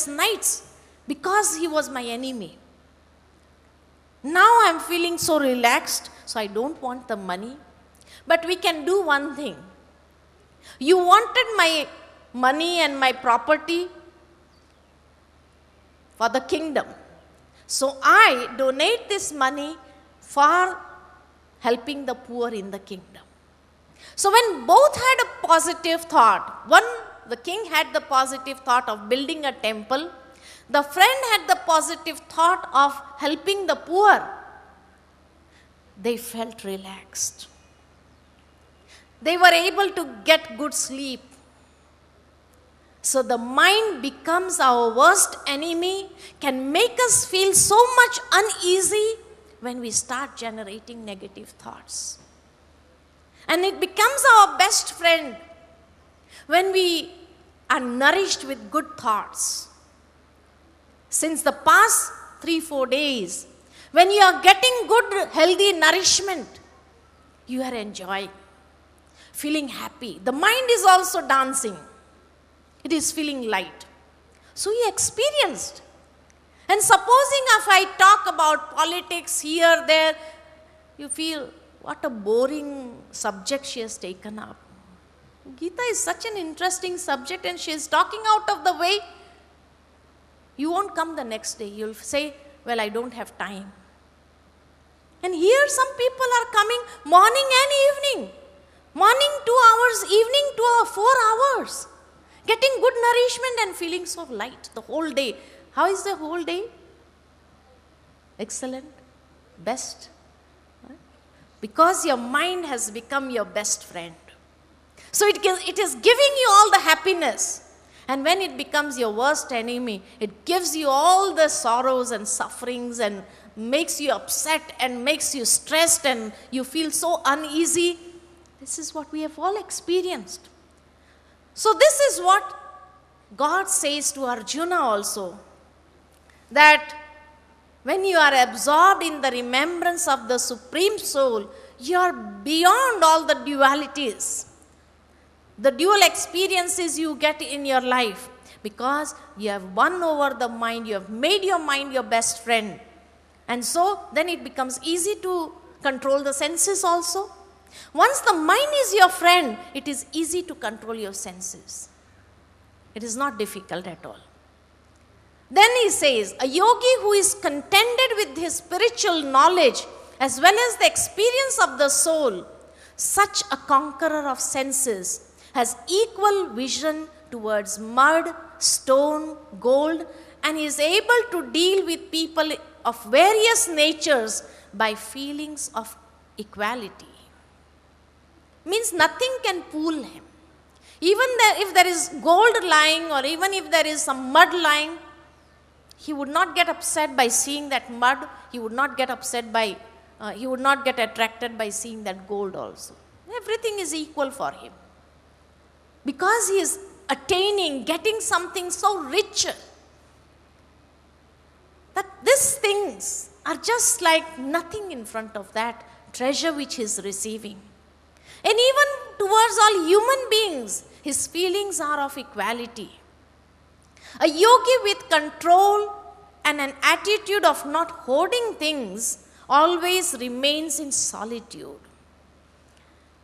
nights because he was my enemy. Now I'm feeling so relaxed, so I don't want the money. But we can do one thing. You wanted my money and my property for the kingdom. So I donate this money for helping the poor in the kingdom. So when both had a positive thought, the king had the positive thought of building a temple, the friend had the positive thought of helping the poor, they felt relaxed. They were able to get good sleep. So the mind becomes our worst enemy, can make us feel so much uneasy when we start generating negative thoughts. And it becomes our best friend when we are nourished with good thoughts. Since the past 3-4 days, when you are getting good, healthy nourishment, you are enjoying, feeling happy. The mind is also dancing. It is feeling light. So you experienced. And supposing if I talk about politics here, there, you feel, what a boring subject she has taken up. Gita is such an interesting subject and she is talking out of the way. You won't come the next day. You'll say, well, I don't have time. And here some people are coming morning and evening. Morning 2 hours, evening 4 hours. Getting good nourishment and feeling so light the whole day. How is the whole day? Excellent. Best. Because your mind has become your best friend. So it is giving you all the happiness. And when it becomes your worst enemy, it gives you all the sorrows and sufferings and makes you upset and makes you stressed and you feel so uneasy. This is what we have all experienced. So this is what God says to Arjuna also, that when you are absorbed in the remembrance of the Supreme Soul, you are beyond all the dualities, the dual experiences you get in your life, because you have won over the mind, you have made your mind your best friend. And so then it becomes easy to control the senses also. Once the mind is your friend, it is easy to control your senses. It is not difficult at all. Then he says, a yogi who is contented with his spiritual knowledge as well as the experience of the soul, such a conqueror of senses has equal vision towards mud, stone, gold, and is able to deal with people of various natures by feelings of equality. Means nothing can fool him. Even if there is gold lying or even if there is some mud lying, he would not get upset by seeing that mud. He would not get attracted by seeing that gold also. Everything is equal for him. Because he is getting something so rich, that these things are just like nothing in front of that treasure which he is receiving. And even towards all human beings, his feelings are of equality. A yogi with control and an attitude of not hoarding things always remains in solitude,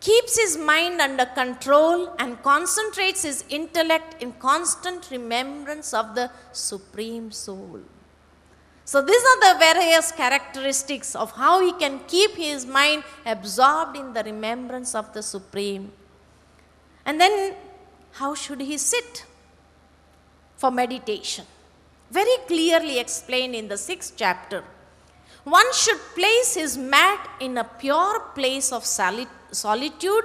keeps his mind under control and concentrates his intellect in constant remembrance of the Supreme Soul. So these are the various characteristics of how he can keep his mind absorbed in the remembrance of the Supreme. And then how should he sit for meditation? Very clearly explained in the 6th chapter. One should place his mat in a pure place of solitude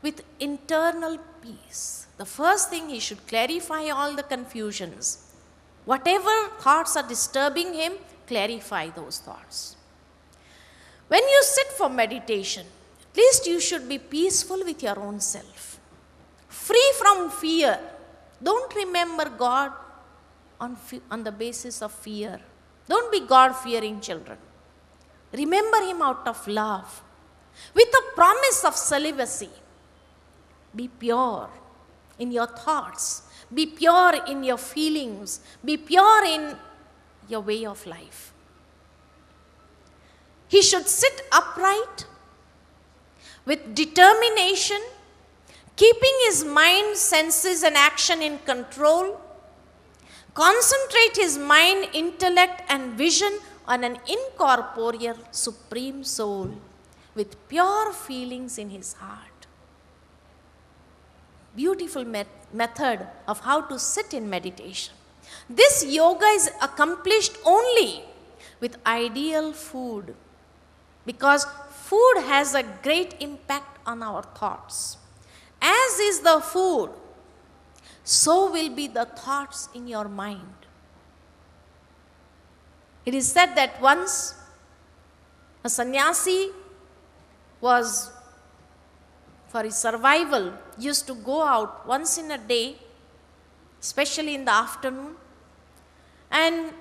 with internal peace. The first thing, he should clarify all the confusions. Whatever thoughts are disturbing him, clarify those thoughts. When you sit for meditation, at least you should be peaceful with your own self, free from fear. Don't remember God on the basis of fear. Don't be God-fearing children. Remember Him out of love, with a promise of celibacy. Be pure in your thoughts. Be pure in your feelings. Be pure in your way of life. He should sit upright with determination, keeping his mind, senses, and action in control. Concentrate his mind, intellect, and vision on an incorporeal supreme soul with pure feelings in his heart. Beautiful method of how to sit in meditation. This yoga is accomplished only with ideal food, because food has a great impact on our thoughts. As is the food, so will be the thoughts in your mind. It is said that once a sannyasi was, for his survival, used to go out once in a day, especially in the afternoon, and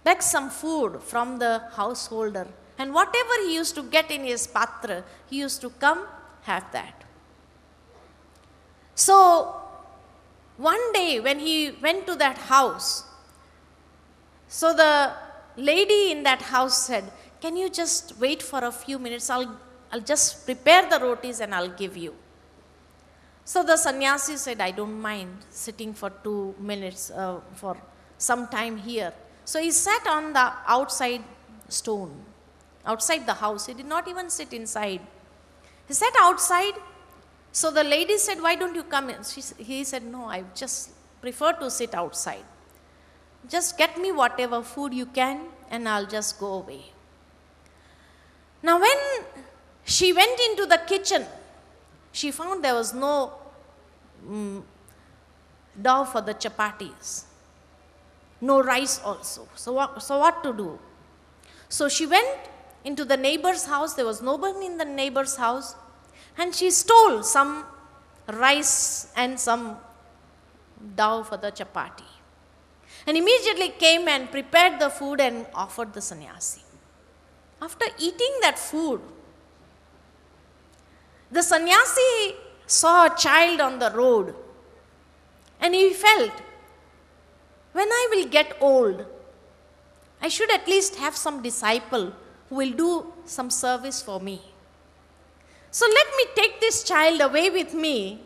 beg some food from the householder. And whatever he used to get in his patra, he used to come have that. So, one day when he went to that house, so the lady in that house said, "Can you just wait for a few minutes? I'll just prepare the rotis and I'll give you." So the sannyasi said, "I don't mind sitting for 2 minutes for some time here." So he sat on the outside stone, outside the house. He did not even sit inside. He sat outside. So the lady said, "Why don't you come in?" He said, "No, I just prefer to sit outside. Just get me whatever food you can and I'll just go away." Now when she went into the kitchen, she found there was no dough for the chapatis, no rice also. So what to do? So she went into the neighbor's house. There was nobody in the neighbor's house. And she stole some rice and some dough for the chapati. And immediately came and prepared the food and offered the sannyasi. After eating that food, the sannyasi saw a child on the road. And he felt, when I will get old, I should at least have some disciple who will do some service for me. So let me take this child away with me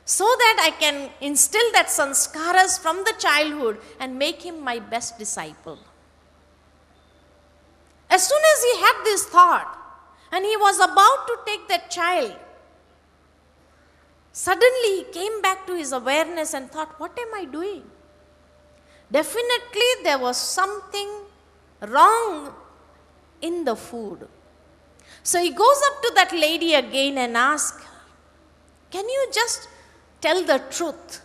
so that I can instill that sanskaras from the childhood and make him my best disciple. As soon as he had this thought and he was about to take that child, suddenly he came back to his awareness and thought, what am I doing? Definitely there was something wrong in the food. So he goes up to that lady again and asks her, "Can you just tell the truth?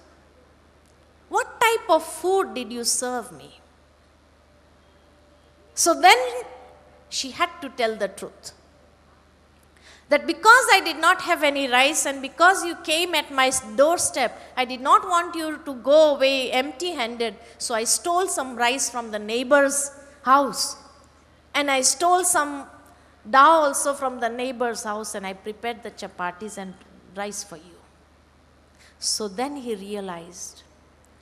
What type of food did you serve me?" So then she had to tell the truth. That because I did not have any rice and because you came at my doorstep, I did not want you to go away empty-handed. So I stole some rice from the neighbor's house. And I stole some dough also from the neighbor's house and I prepared the chapatis and rice for you. So then he realized,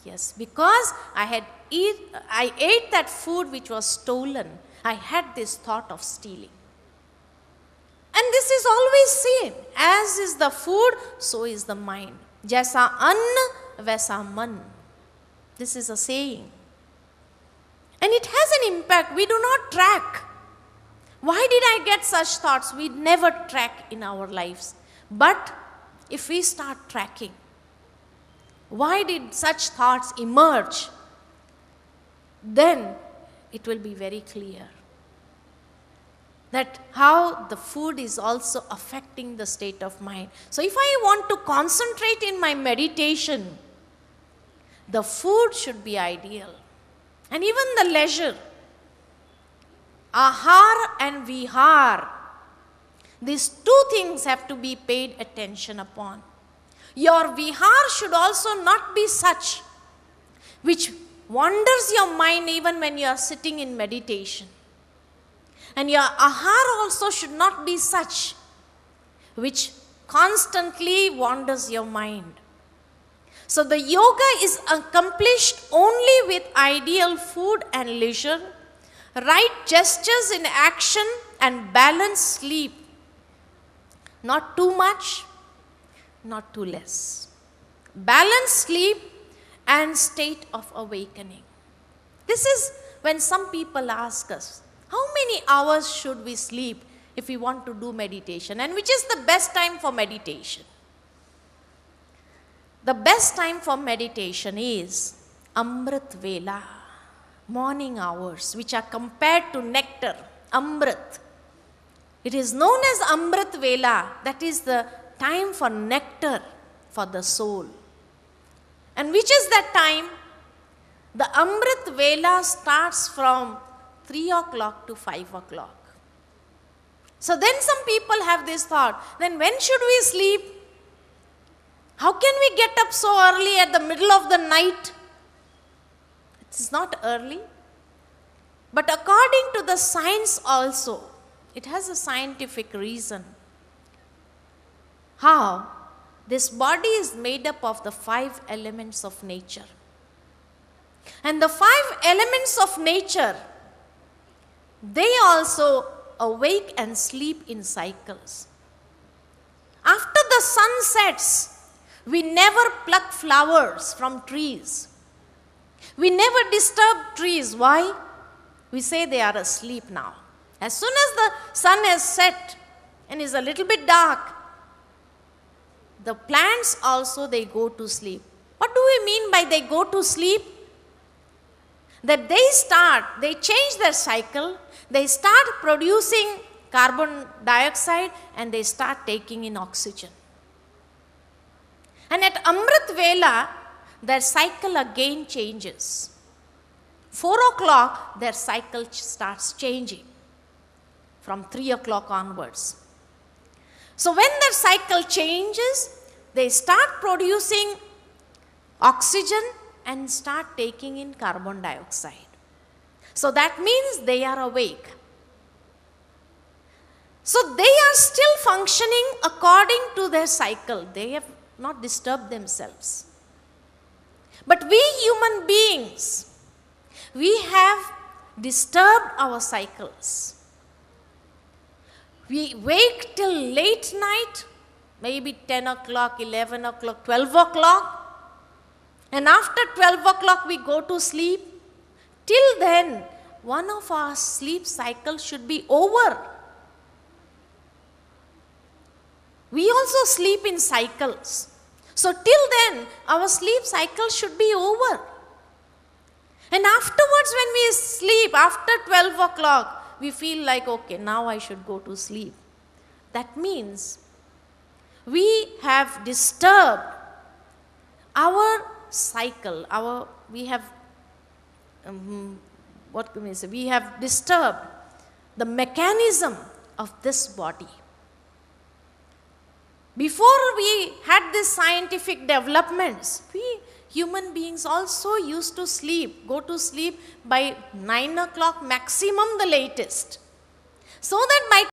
yes, because I ate that food which was stolen, I had this thought of stealing. And this is always seen. As is the food, so is the mind. Jaisa anna, vaisa man. This is a saying. And it has an impact. We do not track. Why did I get such thoughts? We never track in our lives. But if we start tracking, why did such thoughts emerge? Then it will be very clear that how the food is also affecting the state of mind. So if I want to concentrate in my meditation, the food should be ideal. And even the leisure. Ahar and vihar. These two things have to be paid attention upon. Your vihar should also not be such which wanders your mind even when you are sitting in meditation. And your ahar also should not be such which constantly wanders your mind. So the yoga is accomplished only with ideal food and leisure, right gestures in action, and balanced sleep. Not too much, not too less. Balanced sleep and state of awakening. This is when some people ask us, how many hours should we sleep if we want to do meditation, and which is the best time for meditation? The best time for meditation is Amrit Vela, morning hours, which are compared to nectar, Amrit. It is known as Amrit Vela, that is the time for nectar for the soul. And which is that time? The Amrit Vela starts from 3 o'clock to 5 o'clock. So then some people have this thought, then when should we sleep? How can we get up so early at the middle of the night? It's not early. But according to the science also, it has a scientific reason. How? This body is made up of the 5 elements of nature. And the 5 elements of nature, they also awake and sleep in cycles. After the sun sets, we never pluck flowers from trees. We never disturb trees. Why? We say they are asleep now. As soon as the sun has set and is a little bit dark, the plants also, they go to sleep. What do we mean by they go to sleep? That they change their cycle, they start producing carbon dioxide and they start taking in oxygen. And at Amrit Vela, their cycle again changes. 4 o'clock, their cycle starts changing from 3 o'clock onwards. So when their cycle changes, they start producing oxygen and start taking in carbon dioxide. So that means they are awake. So they are still functioning according to their cycle. They have not disturbed themselves. But we human beings, we have disturbed our cycles. We wake till late night, maybe 10 o'clock, 11 o'clock, 12 o'clock. And after 12 o'clock we go to sleep. Till then, one of our sleep cycles should be over. We also sleep in cycles. So till then, our sleep cycle should be over. And afterwards when we sleep, after 12 o'clock, we feel like, okay, now I should go to sleep. That means we have disturbed our cycle, we have disturbed the mechanism of this body. Before we had these scientific developments, we human beings also used to go to sleep by 9 o'clock maximum, the latest. So that by